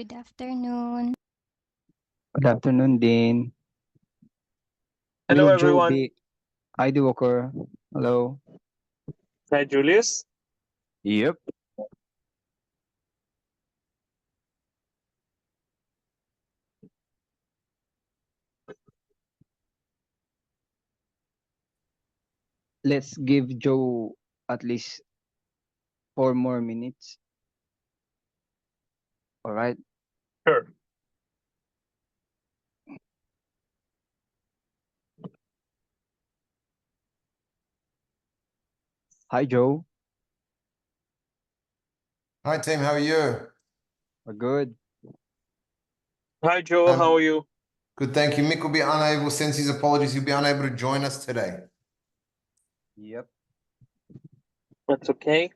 Good afternoon. Good afternoon, Dean. Hello, Will Joe everyone. be ID Walker? Hello. Hi, Julius. Yep. Let's give Joe at least 4 more minutes. All right. Sure. Hi, Joe. Hi team, how are you? We're good. Hi, Joe. How are you? Good, thank you. Mick will be unable, sends his apologies, he'll be unable to join us today. Yep. That's okay.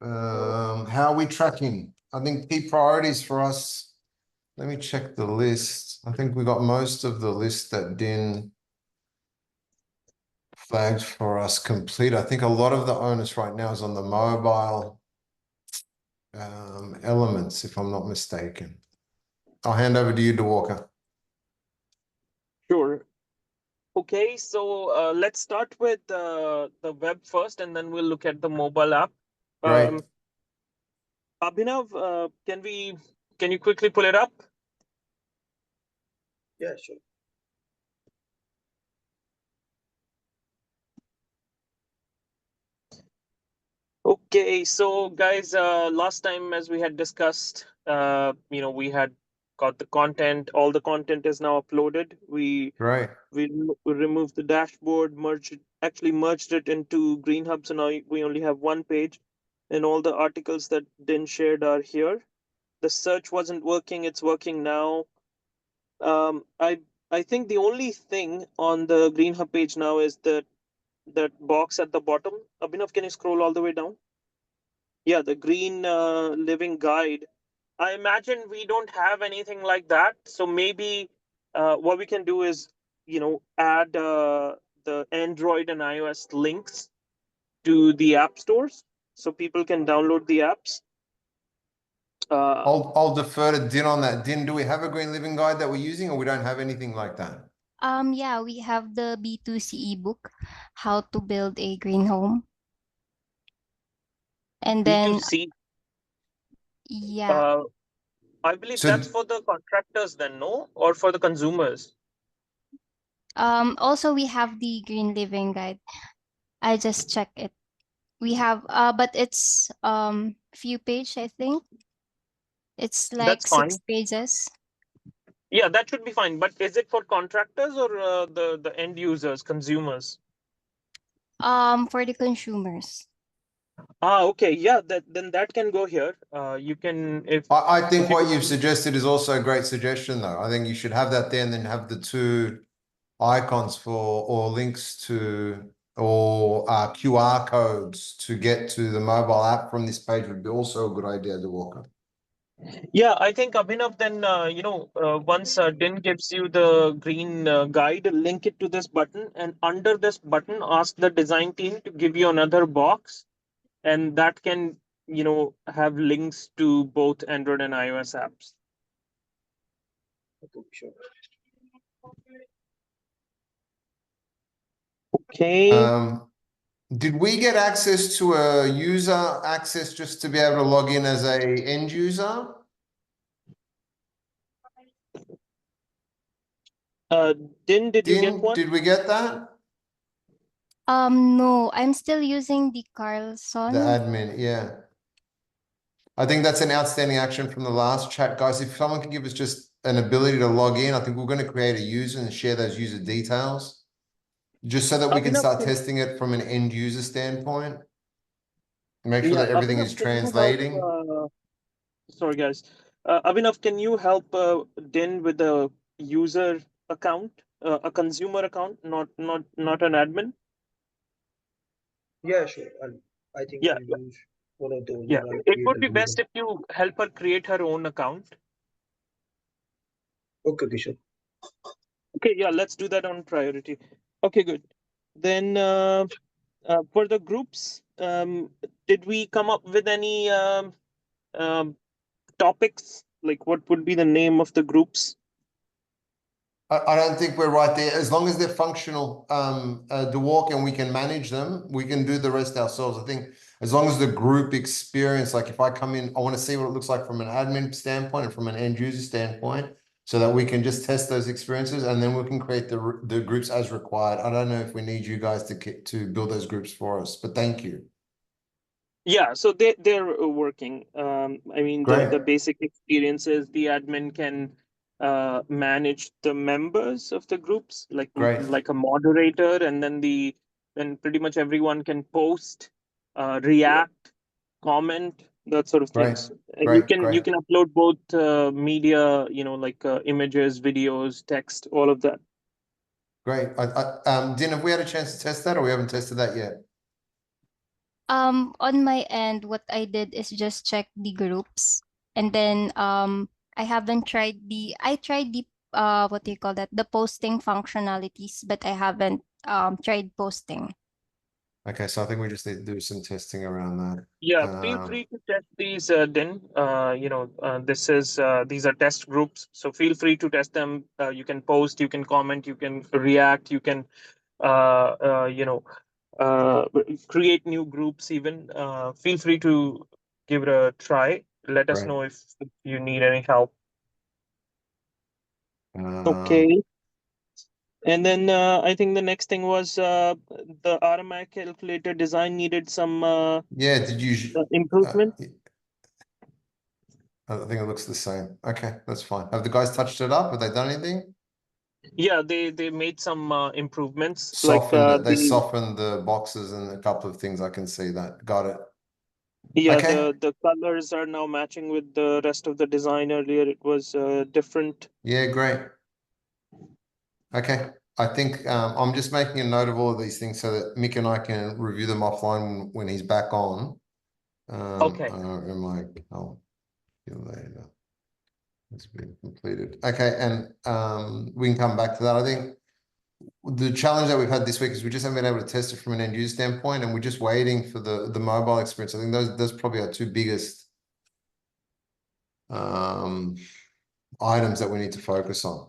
How are we tracking? I think key priorities for us. Let me check the list. I think we got most of the list that Din flagged for us complete. I think a lot of the onus right now is on the mobile elements, if I'm not mistaken. I'll hand over to you, DeWalker. Sure. Okay, so let's start with the web first, and then we'll look at the mobile app. Great. Abhinav, can you quickly pull it up? Yeah, sure. Okay, so guys, last time as we had discussed, we had got the content. All the content is now uploaded. Right. We removed the dashboard, merged it into Green Hub. So now we only have one page, and all the articles that Din shared are here. The search wasn't working; it's working now. Um, I I think the only thing on the Green Hub page now is that box at the bottom. Abhinav, can you scroll all the way down? Yeah, the green living guide. I imagine we don't have anything like that. So maybe what we can do is, add the Android and iOS links to the app stores so people can download the apps. I'll defer to Din on that. Din, do we have a green living guide that we're using, or we don't have anything like that? Yeah, we have the B2C ebook, How to Build a Green Home. And then, B2C. yeah, I believe So that's for the contractors then, no? Or for the consumers? also we have the Green Living Guide. I just checked it. We have, but it's few page, I think. It's like That's fine. 6 pages. Yeah, that should be fine. But is it for contractors or the end users, consumers? For the consumers. Okay, yeah, then that can go here. You can I think if you what you've suggested is also a great suggestion, though. I think you should have that there and then have the two icons for or links to or QR codes to get to the mobile app from this page would be also a good idea, DeWalker. Yeah, I think Abhinav, then once Din gives you the green guide, link it to this button, and under this button, ask the design team to give you another box, and that can have links to both Android and iOS apps. Okay, sure. Okay. Did we get access to a user access just to be able to log in as a end user? Din, did you get Din, one? did we get that? No, I'm still using the The Carlson. admin, yeah. I think that's an outstanding action from the last chat, guys. If someone can give us just an ability to log in, I think we're going to create a user and share those user details, just so that we can Abhinav, start testing it from an end user standpoint. Make sure yeah, that everything Abhinav, is can you help? translating. Sorry, guys. Abhinav, can you help Din with a user account, a consumer account, not an admin? Yeah, sure. I think Yeah, I'll use one of those yeah. and I'll It create would a be user. best if you help her create her own account. Okay, sure. Okay, yeah, let's do that on priority. Okay, good. Then for the groups, did we come up with any um, topics? Like, what would be the name of the groups? I don't think we're right there. As long as they're functional, to walk and we can manage them, we can do the rest ourselves. I think as long as the group experience, like if I come in, I want to see what it looks like from an admin standpoint and from an end user standpoint, so that we can just test those experiences and then we can create the groups as required. I don't know if we need you guys to build those groups for us, but thank you. Yeah, so they're working. I mean, Great. the basic experiences, the admin can manage the members of the groups, like Great. like a moderator, and then pretty much everyone can post, react, comment, that sort of Great. things. And you Great. can upload both media, like images, videos, text, all of that. Great. Din, have we had a chance to test that or we haven't tested that yet? On my end, what I did is just check the groups, and then I haven't tried I tried the what do you call that? The posting functionalities, but I haven't tried posting. Okay, so I think we just need to do some testing around that. Yeah, feel free to test these, Din. These are test groups, so feel free to test them. You can post, you can comment, you can react, you can, uh, uh, you know, uh, create new groups. Even feel free to give it a try. Let us Great. know if you need any help. Um, Okay. And then I think the next thing was the RMI calculator design needed some Yeah, did you? improvement. I think it looks the same. Okay, that's fine. Have the guys touched it up? Have they done anything? Yeah, they made some improvements, like Softened it. They the softened the boxes and a couple of things. I can see that. Got it. yeah Okay. the colors are now matching with the rest of the design. Earlier it was different. Yeah, great. Okay. I think I'm just making a note of all of these things so that Mick and I can review them offline when he's back on. Okay. In my calculator. It's been completed. Okay, and we can come back to that. I think the challenge that we've had this week is we just haven't been able to test it from an end user standpoint, and we're just waiting for the mobile experience. I think those probably are two biggest items that we need to focus on.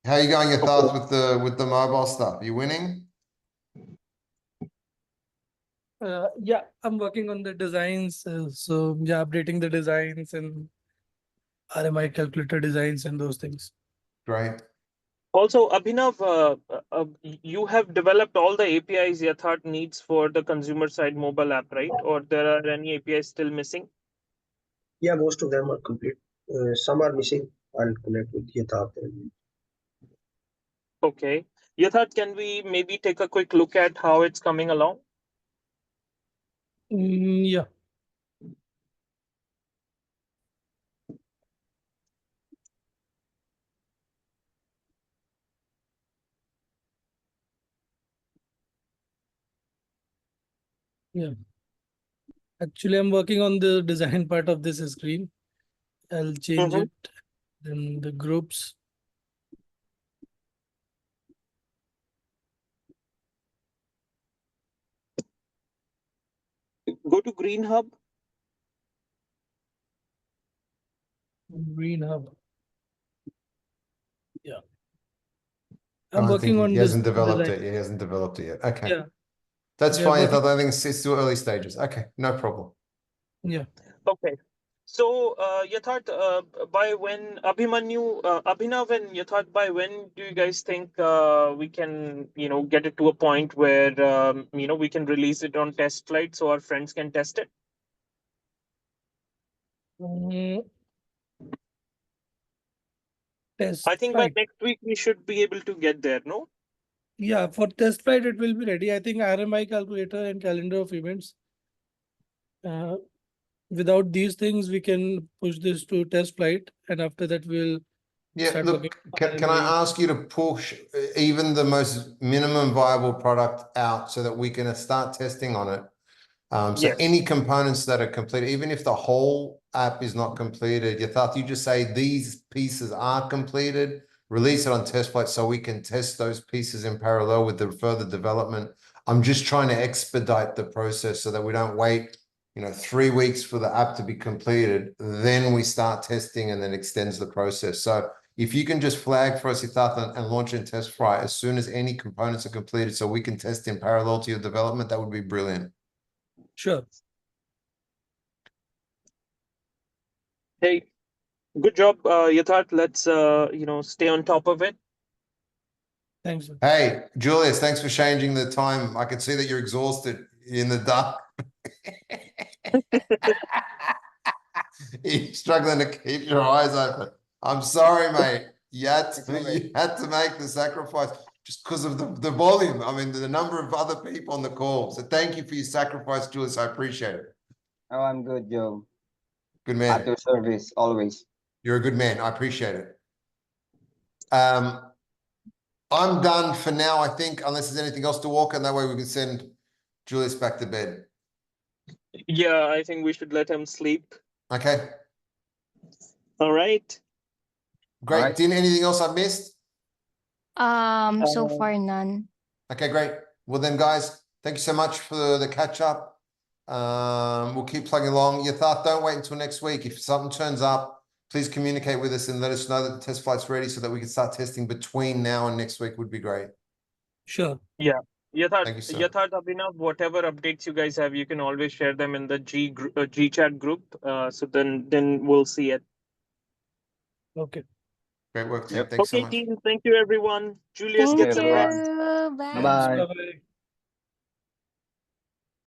How are you going, your thoughts with the mobile stuff? Are you winning? Yeah, I'm working on the designs. So yeah, updating the designs and RMI calculator designs and those things. Great. Also, Abhinav, you have developed all the APIs Yatharth needs for the consumer side mobile app, right? Or there are any APIs still missing? Yeah, most of them are complete. Some are missing. I'll connect with Yatharth. Okay. Yatharth, can we maybe take a quick look at how it's coming along? Yeah. Yeah. Actually, I'm working on the design part of this screen. I'll change it. Then the groups. Go to Green Hub. Green hub. Yeah. I I'm don't think working on he this hasn't developed design. it. He hasn't developed it yet. Okay. Yeah. That's They're fine. I working. think it's still early stages. Okay, no problem. Yeah. Okay. So, Yatharth, by when Abhinav and Yatharth, by when do you guys think we can, get it to a point where, we can release it on test flight so our friends can test it? Mm, Test I think by flight. next week we should be able to get there, no? Yeah, for test flight, it will be ready. I think RMI calculator and calendar of events. Without these things, we can push this to test flight, and after that, we'll Yeah, start working. look, can I ask you to push even the most minimum viable product out so that we can start testing on it? So Yes. any components that are completed, even if the whole app is not completed, you just say these pieces are completed, release it on test flight so we can test those pieces in parallel with the further development. I'm just trying to expedite the process so that we don't wait, 3 weeks for the app to be completed. Then we start testing and then extends the process. So if you can just flag for us, Siddharth, and launch in test flight as soon as any components are completed so we can test in parallel to your development, that would be brilliant. Sure. Hey, good job, Yatharth. Let's stay on top of it. Thanks. Sir. Hey, Julius, thanks for changing the time. I can see that you're exhausted in the dark. You're struggling to keep your eyes open. I'm sorry, mate. You had to make the sacrifice just because of the volume. I mean, the number of other people on the call. So thank you for your sacrifice, Julius. I appreciate it. Oh, I'm good, Joe. Good At man. your service, always. You're a good man. I appreciate it. I'm done for now, I think, unless there's anything else to walk, and that way we can send Julius back to bed. Yeah, I think we should let him sleep. Okay. All right. Great. Alright. Didn't anything else I missed? So far none. Okay, great. Well then, guys, thank you so much for the catch up. We'll keep plugging along. Yatharth, don't wait until next week. If something turns up, please communicate with us and let us know that the test flight's ready so that we can start testing between now and next week would be great. Sure. Yeah. Thank you, sir. Yatharth, Abhinav, whatever updates you guys have, you can always share them in the G chat group. So then we'll see it. Okay. Great work, team. Yep. Thanks so Okay, much. team. Thank you, everyone. Julius, Thank get Okay, some you. rest. everyone. Bye. Thanks. Bye-bye. Bye-bye.